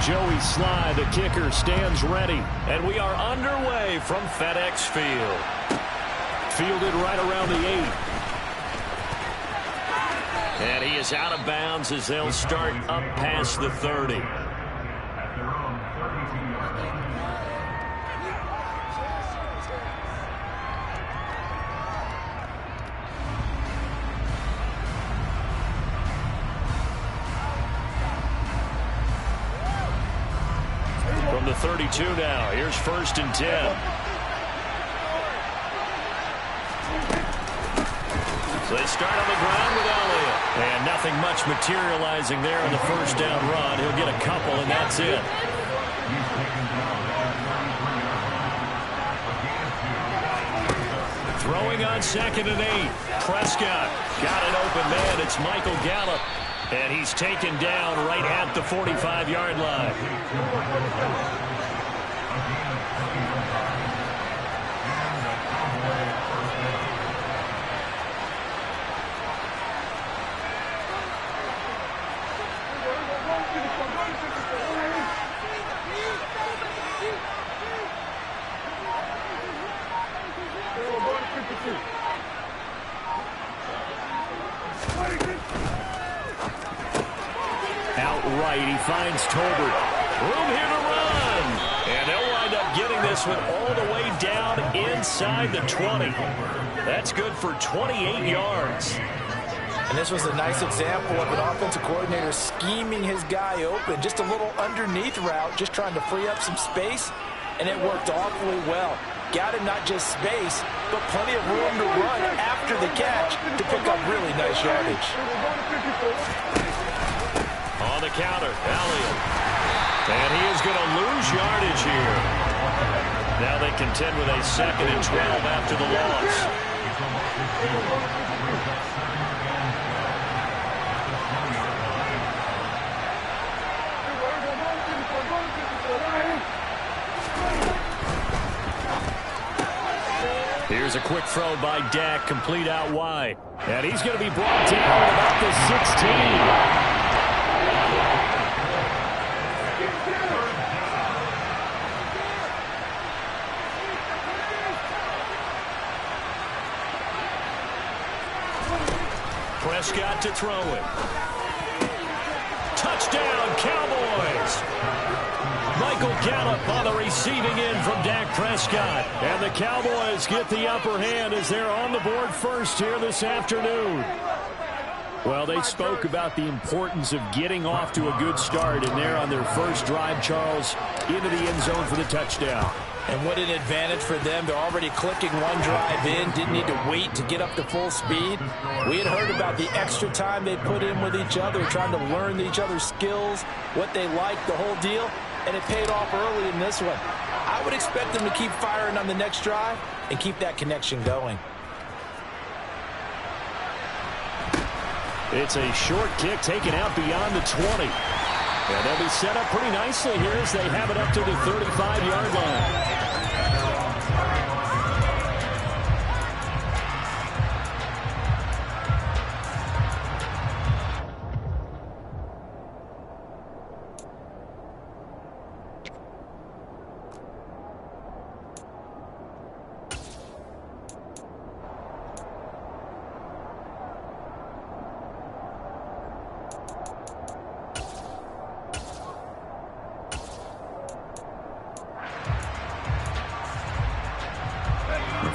Joey Sly, the kicker, stands ready. And we are underway from FedEx Field. Fielded right around the 8. And he is out of bounds as they'll start up past the 30. From the 32 now, here's 1st and 10. So they start on the ground with Elliott. And nothing much materializing there on the 1st down run. He'll get a couple, and that's it. Throwing on 2nd and 8. Prescott got an open man. It's Michael Gallup. And he's taken down right at the 45-yard line. Outright, he finds Tolbert. Room here to run. And they'll wind up getting this one all the way down inside the 20. That's good for 28 yards. And this was a nice example of an offensive coordinator scheming his guy open. Just a little underneath route, just trying to free up some space. And it worked awfully well. Got him not just space, but plenty of room to run after the catch to pick up really nice yardage. On the counter, Elliott. And he is going to lose yardage here. Now they contend with a 2nd and 12 after the loss. Here's a quick throw by Dak, complete out wide. And he's going to be brought down at about the 16. Prescott to throw it. Touchdown, Cowboys! Michael Gallup on the receiving end from Dak Prescott. And the Cowboys get the upper hand as they're on the board first here this afternoon. Well, they spoke about the importance of getting off to a good start, and they're on their first drive, Charles, into the end zone for the touchdown. And what an advantage for them. They're already clicking one drive in, didn't need to wait to get up to full speed. We had heard about the extra time they put in with each other, trying to learn each other's skills, what they like, the whole deal, and it paid off early in this one. I would expect them to keep firing on the next drive and keep that connection going. It's a short kick taken out beyond the 20. And they'll be set up pretty nicely here as they have it up to the 35-yard line.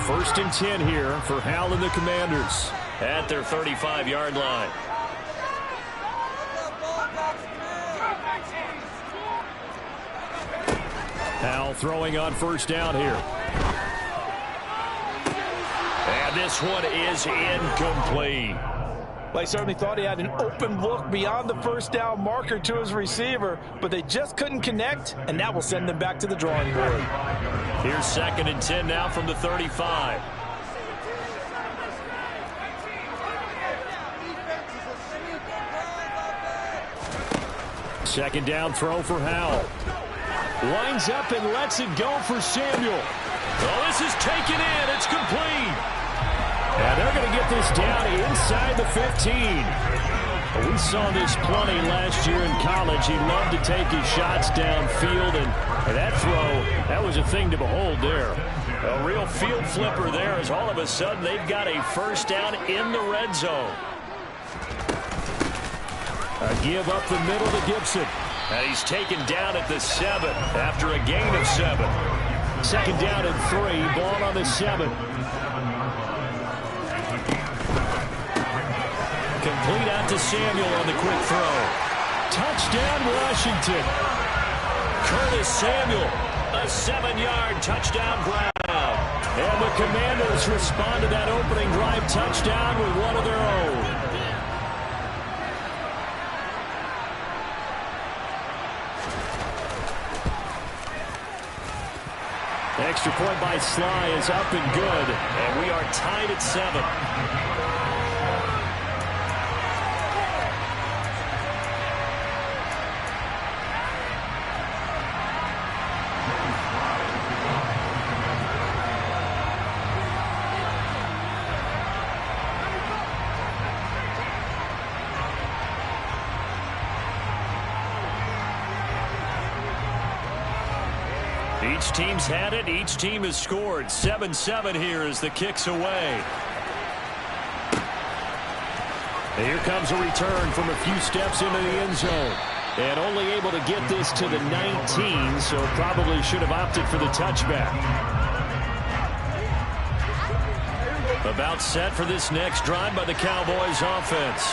First and 10 here for Hal and the Commanders at their 35-yard line. Hal throwing on first down here. And this one is incomplete. Well, he certainly thought he had an open look beyond the first down marker to his receiver, but they just couldn't connect, and that will send them back to the drawing board. Here's 2nd and 10 now from the 35. Second down throw for Howell. Lines up and lets it go for Samuel. Oh, this is taken in. It's complete. And they're going to get this down inside the 15. We saw this plenty last year in college. He loved to take his shots downfield, and that throw, that was a thing to behold there. A real field flipper there as all of a sudden they've got a first down in the red zone. A give up the middle to Gibson. And he's taken down at the 7 after a gain of 7. Second down and 3, ball on the 7. Complete out to Samuel on the quick throw. Touchdown, Washington. Curtis Samuel, a 7-yard touchdown grab. And the Commanders respond to that opening drive touchdown with one of their own. Extra point by Sly is up and good. And we are tied at 7. Each team's had it. Each team has scored. 7-7 here as the kick's away. And here comes a return from a few steps into the end zone. And only able to get this to the 19, so probably should have opted for the touchback. About set for this next drive by the Cowboys offense.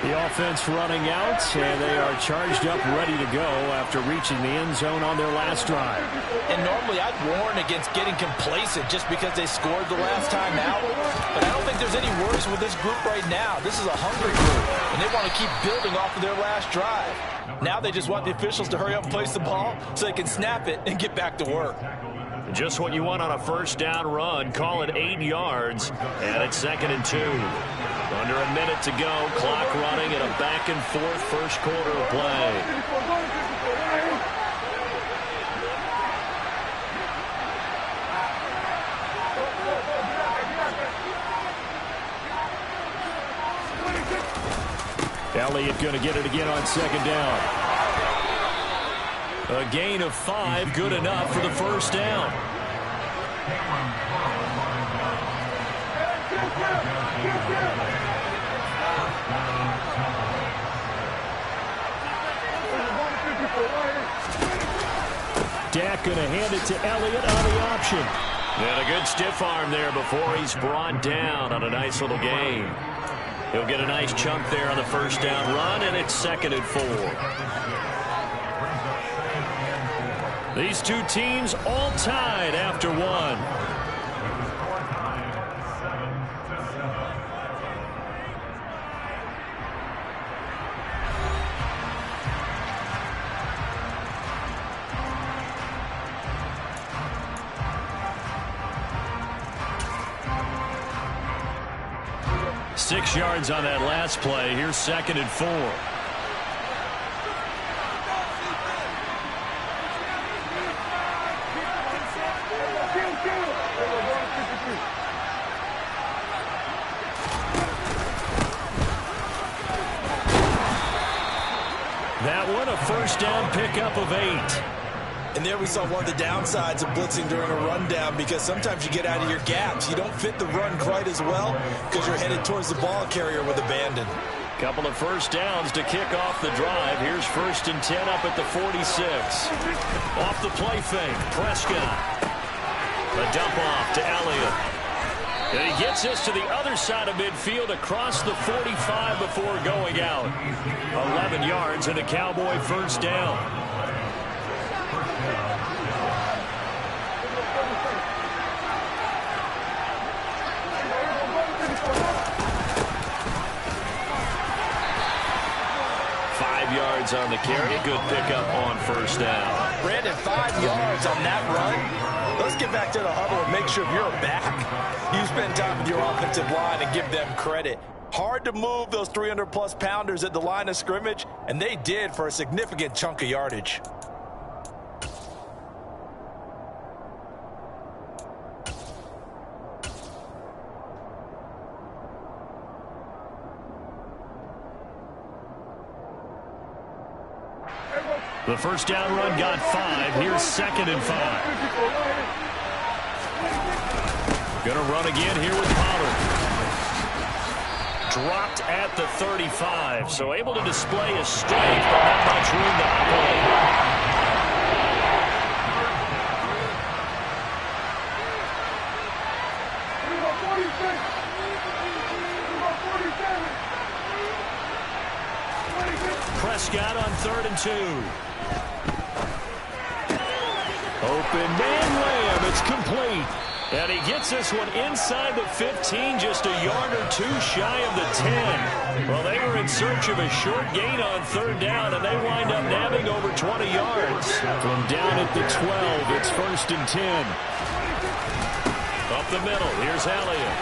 The offense running out, and they are charged up, ready to go after reaching the end zone on their last drive. And normally I'd warn against getting complacent just because they scored the last time out. But I don't think there's any worries with this group right now. This is a hungry group, and they want to keep building off of their last drive. Now they just want the officials to hurry up and place the ball so they can snap it and get back to work. Just what you want on a first down run. Call it 8 yards, and it's 2nd and 2. Under a minute to go. Clock running in a back-and-forth first quarter of play. Elliott going to get it again on 2nd down. A gain of 5, good enough for the first down. Dak going to hand it to Elliott on the option. And a good stiff arm there before he's brought down on a nice little gain. He'll get a nice chunk there on the first down run, and it's 2nd and 4. These two teams all tied after one. Six yards on that last play. Here's 2nd and 4. That one, a first down pickup of 8. And there we saw one of the downsides of blitzing during a rundown, because sometimes you get out of your gaps. You don't fit the run quite as well because you're headed towards the ball carrier with abandon. Couple of first downs to kick off the drive. Here's 1st and 10 up at the 46. Off the play fake, Prescott. A dump off to Elliott. And he gets this to the other side of midfield across the 45 before going out. 11 yards and a Cowboy first down. Yards on the carry. Good pickup on first down. Brandon, 5 yards on that run. Let's get back to the huddle and make sure you're back. You spend time with your offensive line and give them credit. Hard to move those 300-plus pounders at the line of scrimmage, and they did for a significant chunk of yardage. The first down run got 5. Here's 2nd and 5. Going to run again here with Pollard. Dropped at the 35, so able to display his strength, but not much room to operate. Prescott on 3rd and 2. Open man layup. It's complete. And he gets this one inside the 15, just a yard or 2 shy of the 10. Well, they were in search of a short gain on 3rd down, and they wind up nabbing over 20 yards. From down at the 12, it's 1st and 10. Up the middle, here's Elliott.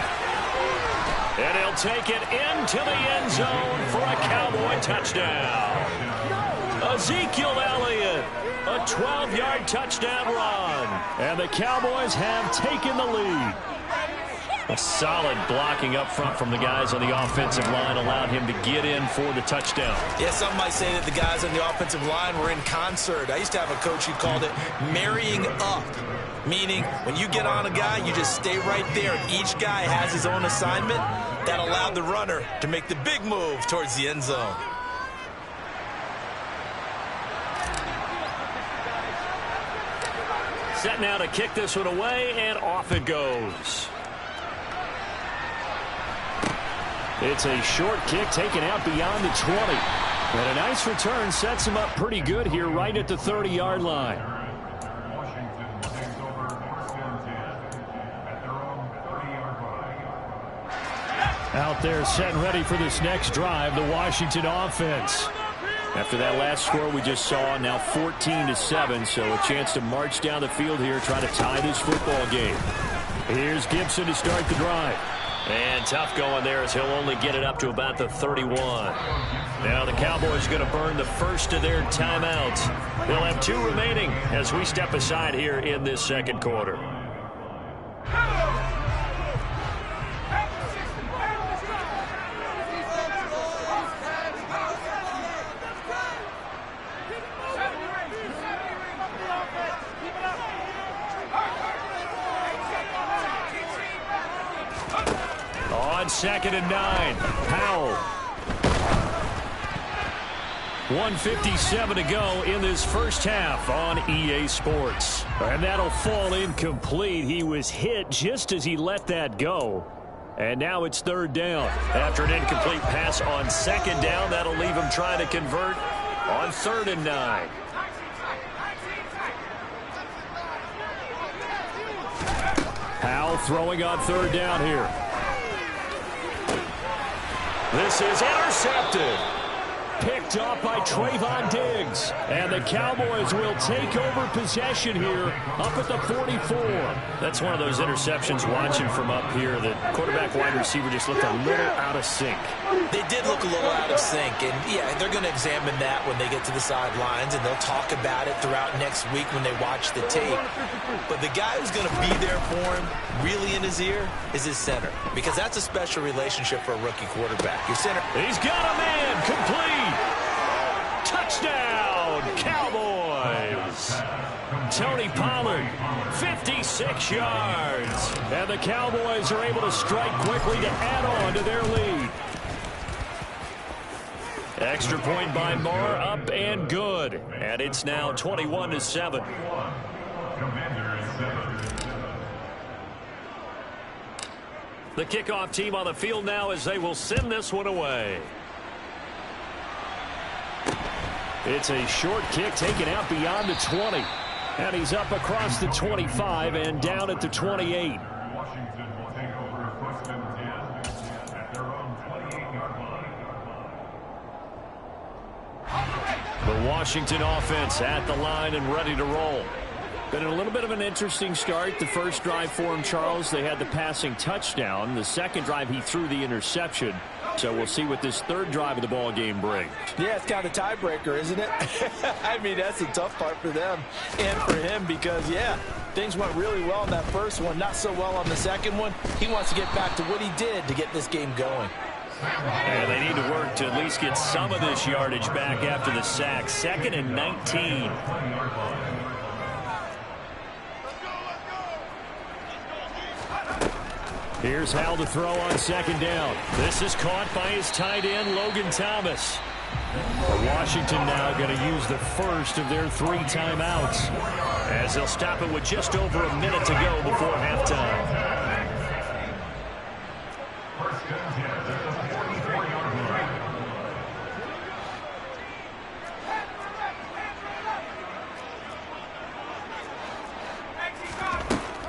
And he'll take it into the end zone for a Cowboy touchdown. Ezekiel Elliott, a 12-yard touchdown run. And the Cowboys have taken the lead. A solid blocking up front from the guys on the offensive line allowed him to get in for the touchdown. Yeah, some might say that the guys on the offensive line were in concert. I used to have a coach who called it marrying up, meaning when you get on a guy, you just stay right there. Each guy has his own assignment. That allowed the runner to make the big move towards the end zone. Set now to kick this one away, and off it goes. It's a short kick taken out beyond the 20. And a nice return sets him up pretty good here right at the 30-yard line. Out there set and ready for this next drive, the Washington offense. After that last score we just saw, now 14-7, so a chance to march down the field here, try to tie this football game. Here's Gibson to start the drive. And tough going there as he'll only get it up to about the 31. Now the Cowboys going to burn the first of their timeouts. They'll have 2 remaining as we step aside here in this second quarter. On 2nd and 9, Powell. 1:57 to go in this first half on EA Sports. And that'll fall incomplete. He was hit just as he let that go. And now it's 3rd down. After an incomplete pass on 2nd down, that'll leave him trying to convert on 3rd and 9. Powell throwing on 3rd down here. This is intercepted. Picked off by Trayvon Diggs. And the Cowboys will take over possession here up at the 44. That's one of those interceptions watching from up here. The quarterback wide receiver just looked a little out of sync. They did look a little out of sync. And, yeah, they're going to examine that when they get to the sidelines. And they'll talk about it throughout next week when they watch the tape. But the guy who's going to be there for him, really in his ear, is his center. Because that's a special relationship for a rookie quarterback. Your center. He's got a man. Complete. Touchdown, Cowboys. Tony Pollard, 56 yards. And the Cowboys are able to strike quickly to add on to their lead. Extra point by Moore, up and good. And it's now 21-7. The kickoff team on the field now as they will send this one away. It's a short kick taken out beyond the 20. And he's up across the 25 and down at the 28. The Washington offense at the line and ready to roll. Been a little bit of an interesting start. The first drive for him, Charles, they had the passing touchdown. The second drive, he threw the interception. So we'll see what this third drive of the ball game brings. Yeah, it's kind of a tiebreaker, isn't it? I mean, that's the tough part for them and for him because, yeah, things went really well in that first one, not so well on the second one. He wants to get back to what he did to get this game going. And they need to work to at least get some of this yardage back after the sack. 2nd and 19. Here's Hal to throw on 2nd down. This is caught by his tight end, Logan Thomas. Washington now going to use the first of their 3 timeouts, as they'll stop it with just over a minute to go before halftime.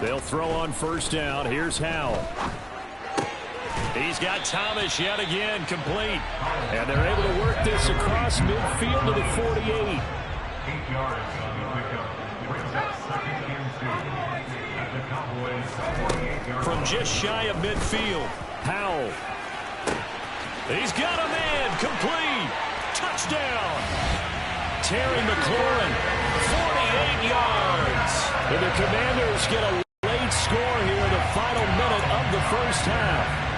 They'll throw on 1st down. Here's Hal. He's got Thomas yet again, complete. And they're able to work this across midfield to the 48. 8 yards on the pickup. Brings up 2nd and 2 at the Cowboys' 48-yard. From just shy of midfield, Howell. He's got a man, complete. Touchdown. Terry McLaurin, 48 yards. And the Commanders get a late score here in the final minute of the first half.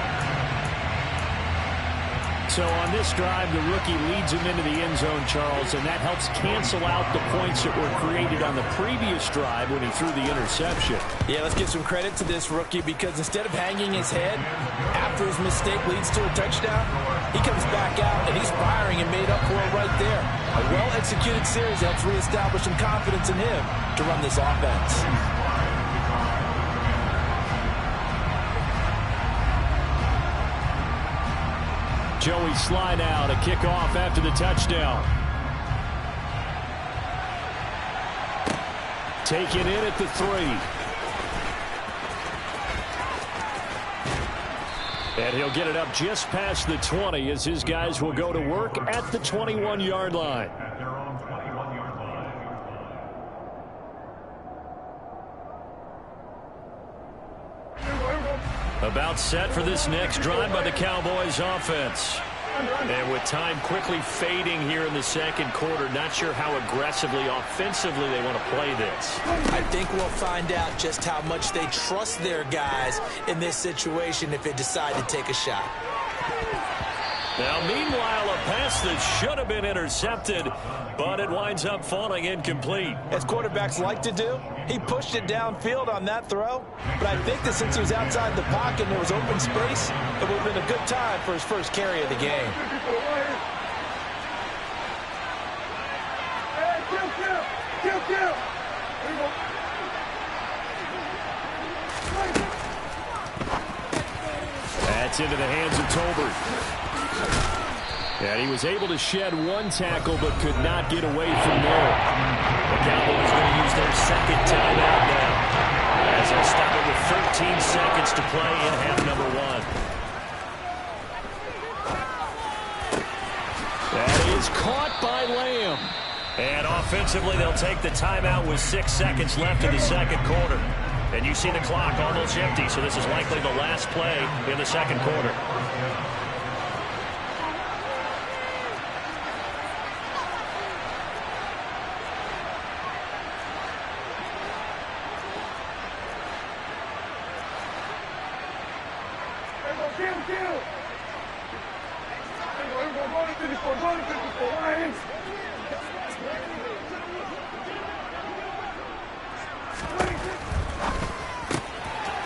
So on this drive, the rookie leads him into the end zone, Charles, and that helps cancel out the points that were created on the previous drive when he threw the interception. Yeah, let's give some credit to this rookie, because instead of hanging his head after his mistake leads to a touchdown, he comes back out and he's firing and made up for it right there. A well-executed series helps reestablish some confidence in him to run this offense. Joey slide out, a kickoff after the touchdown. Taken in at the 3. And he'll get it up just past the 20 as his guys will go to work at the 21-yard line. About set for this next drive by the Cowboys offense. And with time quickly fading here in the 2nd quarter, not sure how aggressively, offensively they want to play this. I think we'll find out just how much they trust their guys in this situation if they decide to take a shot. Now, meanwhile, a pass that should have been intercepted, but it winds up falling incomplete. As quarterbacks like to do, he pushed it downfield on that throw, but I think that since he was outside the pocket and there was open space, it would have been a good time for his first carry of the game. That's into the hands of Tolbert. And he was able to shed 1 tackle, but could not get away from there. The Cowboys going to use their 2nd timeout now, as they'll stop it with 13 seconds to play in half number 1. That is caught by Lamb. And offensively, they'll take the timeout with 6 seconds left in the 2nd quarter. And you see the clock almost empty, so this is likely the last play in the 2nd quarter.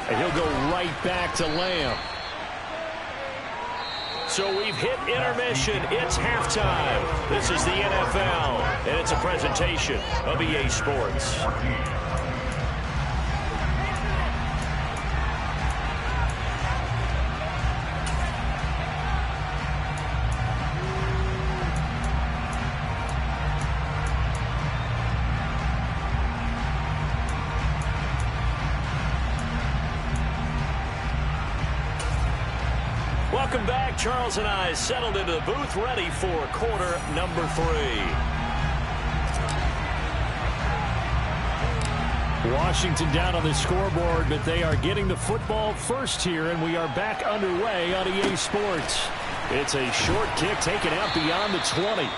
And he'll go right back to Lamb. So we've hit intermission. It's halftime. This is the NFL, and it's a presentation of EA Sports. Welcome back. Charles and I settled into the booth, ready for quarter number 3. Washington down on the scoreboard, but they are getting the football first here, and we are back underway on EA Sports. It's a short kick taken out beyond the 20,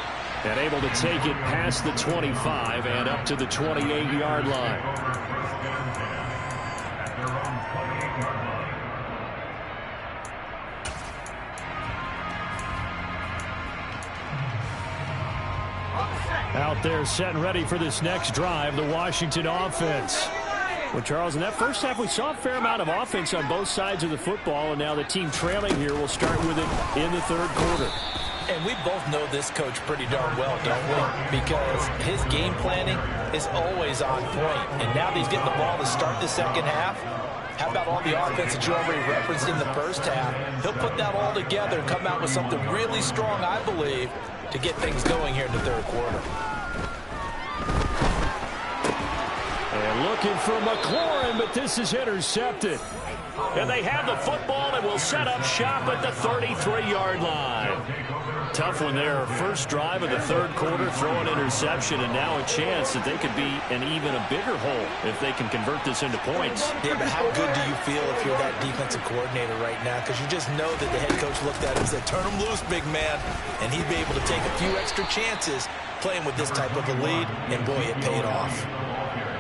and able to take it past the 25 and up to the 28-yard line. Out there set and ready for this next drive, the Washington offense. Well, Charles, in that first half, we saw a fair amount of offense on both sides of the football, and now the team trailing here will start with it in the third quarter. And we both know this coach pretty darn well, don't we? Because his game planning is always on point. And now that he's getting the ball to start the second half, how about all the offense that you already referenced in the first half? He'll put that all together and come out with something really strong, I believe, to get things going here in the third quarter. And looking for McLaurin, but this is intercepted. And they have the football and will set up shop at the 33-yard line. Tough one there. First drive of the third quarter, throw an interception, and now a chance that they could be in even a bigger hole if they can convert this into points. Yeah, but how good do you feel if you're that defensive coordinator right now? Because you just know that the head coach looked at him and said, turn him loose, big man. And he'd be able to take a few extra chances playing with this type of a lead, and boy, it paid off.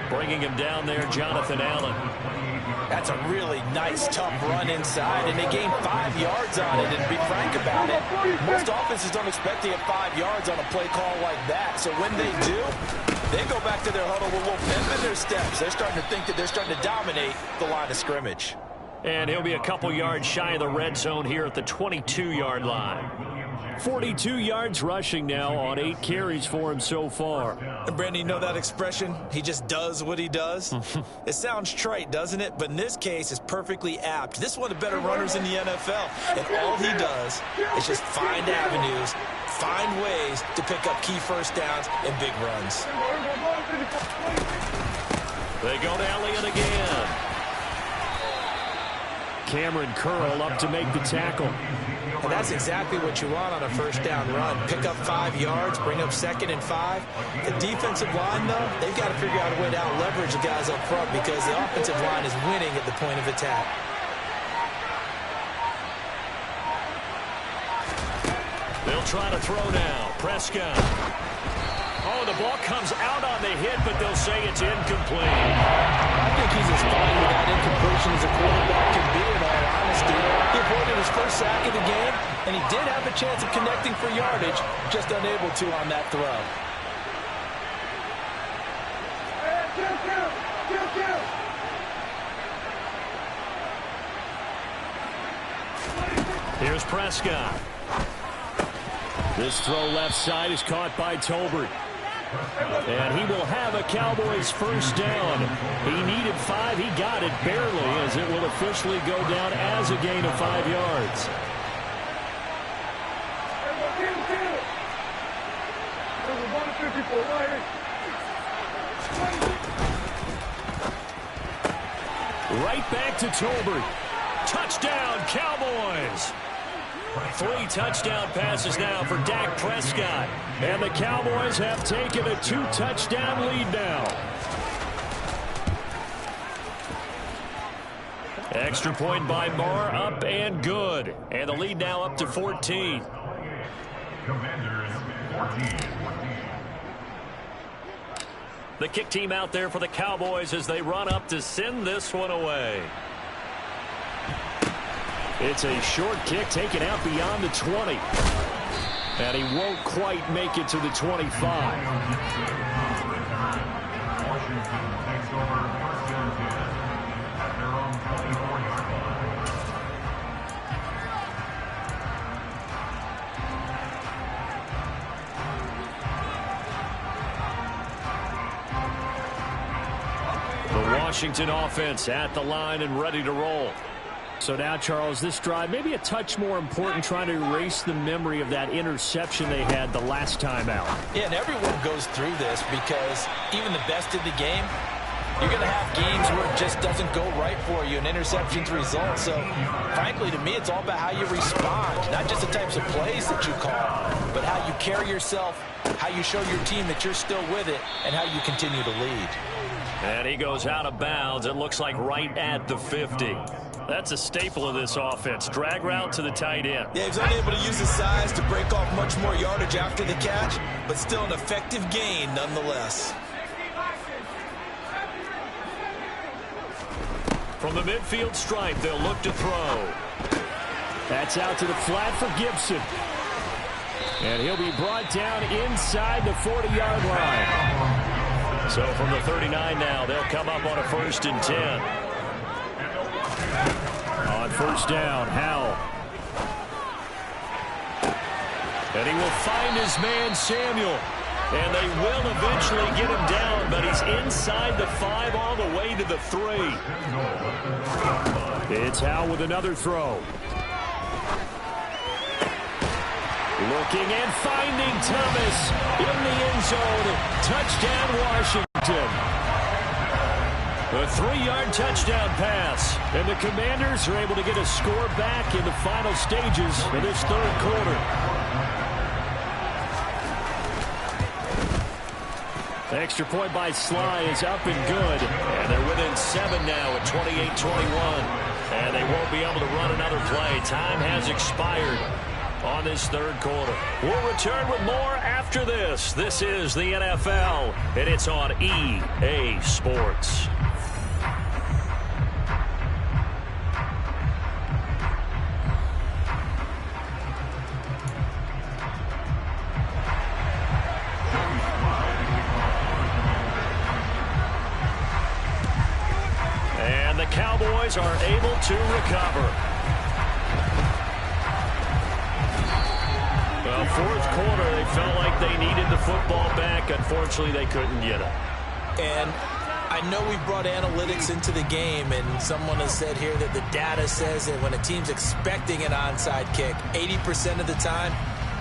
Bringing him down there, Jonathan Allen. That's a really nice, tough run inside, and they gained 5 yards on it. And to be frank about it, most offenses don't expect to get 5 yards on a play call like that. So when they do, they go back to their huddle with a little pep in their steps. They're starting to think that they're starting to dominate the line of scrimmage. And he'll be a couple yards shy of the red zone here at the 22-yard line. 42 yards rushing now on 8 carries for him so far. And Brandon, you know that expression? He just does what he does? It sounds trite, doesn't it? But in this case, it's perfectly apt. This is one of the better runners in the NFL. And all he does is just find avenues, find ways to pick up key first downs and big runs. They go to Elliott again. Cameron Curl up to make the tackle. And that's exactly what you want on a first down run. Pick up 5 yards, bring up 2nd and 5. The defensive line, though, they've got to figure out a way to out-leverage the guys up front because the offensive line is winning at the point of attack. They'll try to throw now. Prescott. Oh, the ball comes out on the hit, but they'll say it's incomplete. I think he's as fine with that incompletion as a quarterback can be, in all honesty. He avoided his first sack of the game, and he did have a chance of connecting for yardage, just unable to on that throw. Here's Prescott. This throw left side is caught by Tolbert. And he will have a Cowboys first down. He needed 5. He got it barely as it will officially go down as a gain of 5 yards. Right back to Tolbert. Touchdown, Cowboys. 3 touchdown passes now for Dak Prescott. And the Cowboys have taken a 2-touchdown lead now. Extra point by Marr, up and good. And the lead now up to 14. The kick team out there for the Cowboys as they run up to send this one away. It's a short kick taken out beyond the 20. And he won't quite make it to the 25. The Washington offense at the line and ready to roll. So now, Charles, this drive may be a touch more important, trying to erase the memory of that interception they had the last time out. Yeah, and everyone goes through this because even the best in the game, you're going to have games where it just doesn't go right for you, and interceptions result. So, frankly, to me, it's all about how you respond, not just the types of plays that you call, but how you carry yourself, how you show your team that you're still with it, and how you continue to lead. And he goes out of bounds, it looks like right at the 50. That's a staple of this offense. Drag route to the tight end. Yeah, he's unable to use his size to break off much more yardage after the catch, but still an effective gain nonetheless. From the midfield stripe, they'll look to throw. That's out to the flat for Gibson. And he'll be brought down inside the 40-yard line. So from the 39 now, they'll come up on a 1st and 10. On 1st down, Howell. And he will find his man, Samuel. And they will eventually get him down, but he's inside the 5 all the way to the 3. It's Howell with another throw. Looking and finding Thomas in the end zone. Touchdown, Washington. A 3-yard touchdown pass. And the Commanders are able to get a score back in the final stages of this 3rd quarter. The extra point by Sly is up and good. And they're within 7 now at 28-21. And they won't be able to run another play. Time has expired on this 3rd quarter. We'll return with more after this. This is the NFL, and it's on EA Sports. And the Cowboys are able to recover. Well, 4th quarter, they felt like they needed the football back. Unfortunately, they couldn't get it. And I know we brought analytics into the game, and someone has said here that the data says that when a team's expecting an onside kick, 80% of the time,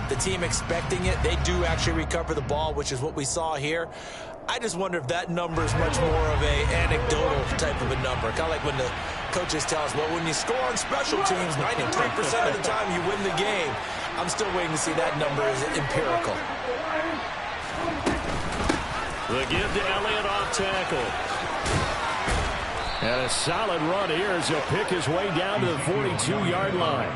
the team expecting it, they do actually recover the ball, which is what we saw here. I just wonder if that number is much more of a anecdotal type of a number. Kind of like when the coaches tell us, well, when you score on special teams, 93% of the time you win the game. I'm still waiting to see that number is empirical. The give to Elliott off tackle. And a solid run here as he'll pick his way down to the 42-yard line.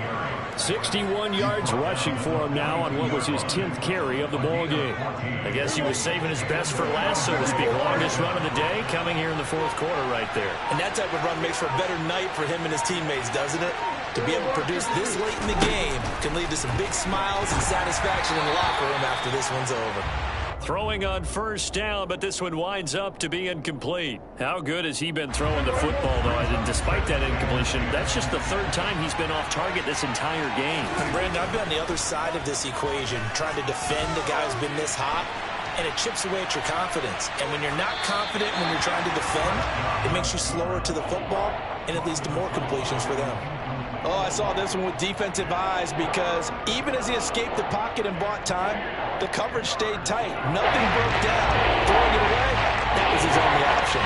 61 yards rushing for him now on what was his 10th carry of the ball game. I guess he was saving his best for last, so to speak. Longest run of the day coming here in the 4th quarter right there. And that type of run makes for a better night for him and his teammates, doesn't it? To be able to produce this late in the game can lead to some big smiles and satisfaction in the locker room after this one's over. Throwing on 1st down, but this one winds up to be incomplete. How good has he been throwing the football, though? And despite that incompletion, that's just the 3rd time he's been off target this entire game. And Brandon, I've been on the other side of this equation, trying to defend a guy who's been this hot, and it chips away at your confidence. And when you're not confident when you're trying to defend, it makes you slower to the football, and it leads to more completions for them. Oh, I saw this one with defensive eyes because even as he escaped the pocket and bought time, the coverage stayed tight. Nothing broke down. Throwing it away, that was his only option.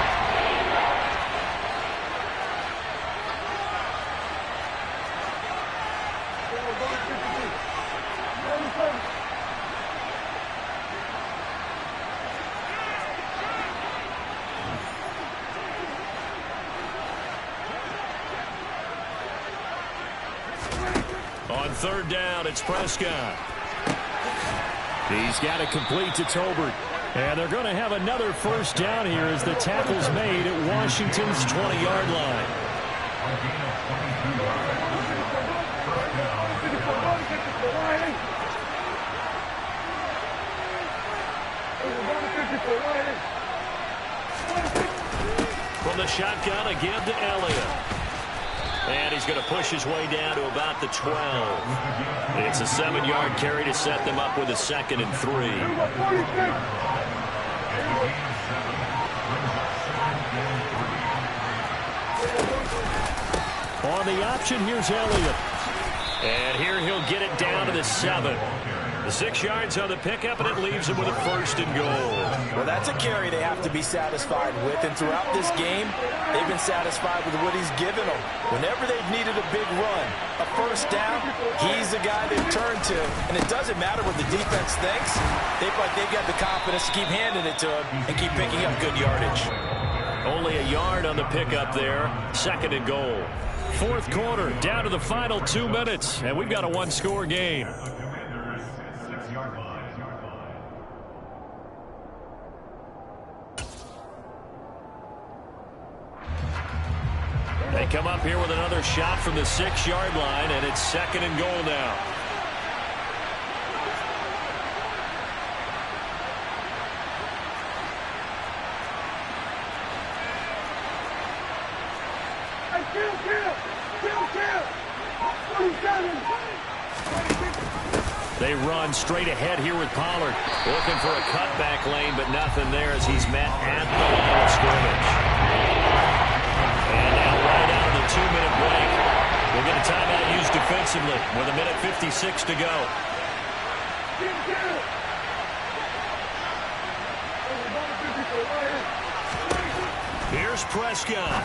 On 3rd down, it's Prescott. He's got it complete to Tolbert. And they're going to have another 1st down here as the tackle's made at Washington's 20-yard line. From the shotgun, a give to Elliott. And he's going to push his way down to about the 12. It's a 7-yard carry to set them up with a 2nd and 3. On the option, here's Elliott. And here he'll get it down to the 7. The 6 yards on the pickup, and it leaves him with a 1st and goal. Well, that's a carry they have to be satisfied with, and throughout this game, they've been satisfied with what he's given them. Whenever they've needed a big run, a 1st down, he's the guy they've turned to. And it doesn't matter what the defense thinks. They've got the confidence to keep handing it to him and keep picking up good yardage. Only a yard on the pickup there. 2nd and goal. 4th quarter, down to the final 2 minutes, and we've got a 1-score game. They come up here with another shot from the 6-yard line, and it's 2nd and goal now. They run straight ahead here with Pollard. Looking for a cutback lane, but nothing there as he's met at the line of scrimmage. And now right out of the 2-minute break, we'll get a timeout used defensively with 1:56 to go. Here's Prescott.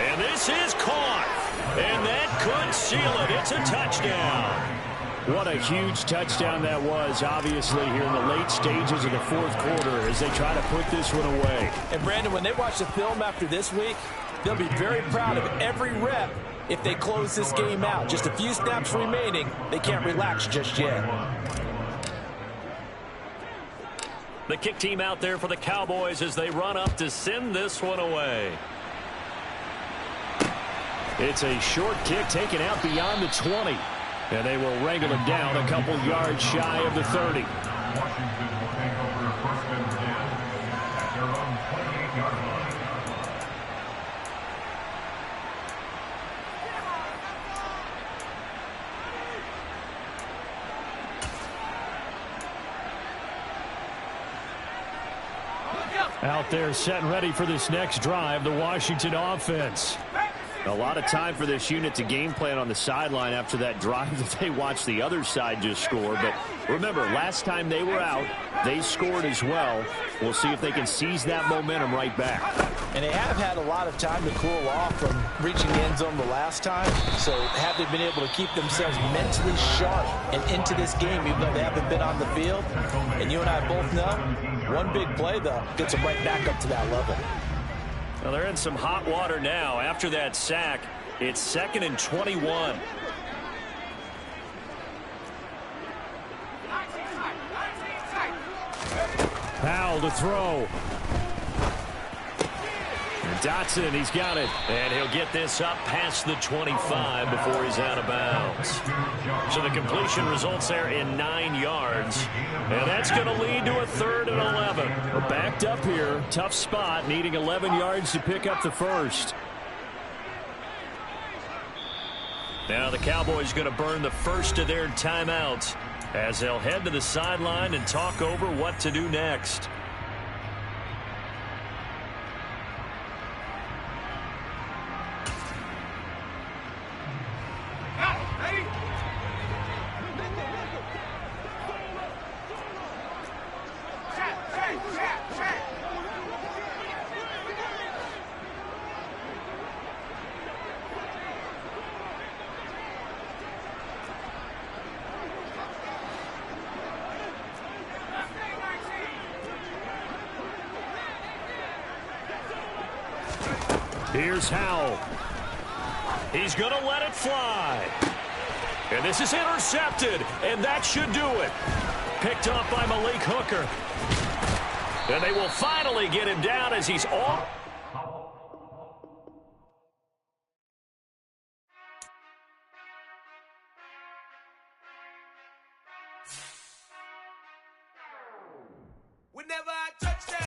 And this is caught. And that could seal it. It's a touchdown. What a huge touchdown that was, obviously, here in the late stages of the fourth quarter as they try to put this one away. And, Brandon, when they watch the film after this week, they'll be very proud of every rep if they close this game out. Just a few snaps remaining. They can't relax just yet. The kick team out there for the Cowboys as they run up to send this one away. It's a short kick taken out beyond the 20. And they will wrangle him down a couple yards shy of the 30. Out there set and ready for this next drive, the Washington offense. A lot of time for this unit to game plan on the sideline after that drive that they watched the other side just score. But remember, last time they were out, they scored as well. We'll see if they can seize that momentum right back. And they have had a lot of time to cool off from reaching the end zone the last time. So have they been able to keep themselves mentally sharp and into this game even though they haven't been on the field? And you and I both know, one big play, though, gets them right back up to that level. Well, they're in some hot water now. After that sack, it's 2nd and 21. Powell to throw. And Dotson, he's got it. And he'll get this up past the 25 before he's out of bounds. So the completion results there in 9 yards. And that's going to lead to a 3rd and 11. We're backed up here. Tough spot, needing 11 yards to pick up the first. Now the Cowboys going to burn the first of their timeouts as they'll head to the sideline and talk over what to do next. Here's Howell. He's going to let it fly. And this is intercepted, and that should do it. Picked up by Malik Hooker. And they will finally get him down as he's off.